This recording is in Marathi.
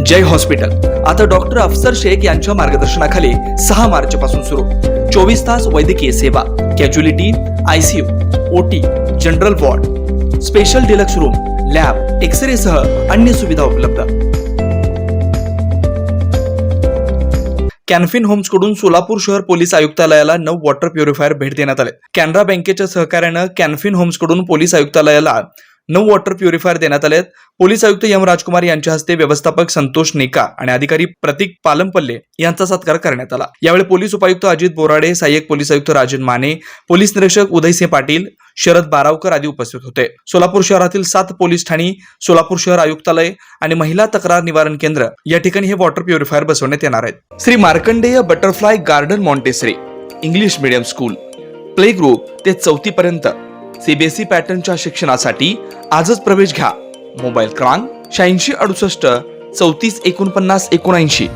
जय हॉस्पिटल आता डॉक्टर अफसर शेख यांच्या मार्गदर्शनाखाली 6 मार्च पासून सुरू 24 तास वैद्यकीय सेवा, casualty, ICU, OT, general ward, special deluxe room, lab, x ray सह अन्य सुविधा उपलब्ध। कॅनफिन होम्स कडून सोलापूर शहर पोलीस आयुक्तालयाला 9 वॉटर प्युरिफायर भेट देण्यात आले। कॅनरा बँकेच्या सहकार्याने कॅनफिन होम्स कडून पोलीस आयुक्तालयाला 9 वॉटर प्युरिफायर देण्यात आले। पोलीस आयुक्त एम राजकुमार यांच्या हस्ते व्यवस्थापक संतोष नेका आणि अधिकारी प्रतीक पालमपल्ले यांचा सत्कार करण्यात आला। यावेळी पोलीस उपायुक्त अजित बोराडे, सहाय्यक पोलीस आयुक्त राजन माने, पोलीस निरीक्षक उदयसिंह पाटील, शरद बारावकर आदी उपस्थित होते। सोलापूर शहरातील 7 पोलीस ठाणी, सोलापूर शहर आयुक्तालय आणि महिला तक्रार निवारण केंद्र या ठिकाणी हे वॉटर प्युरिफायर बसवण्यात येणार आहेत। Shri Markandeya butterfly garden Montessori English medium school play group ते 4थी पर्यंत सीबीएसई पॅटर्नच्या शिक्षणासाठी आजच प्रवेश घ्या। मोबाईल क्रमांक 8668 34 49 79।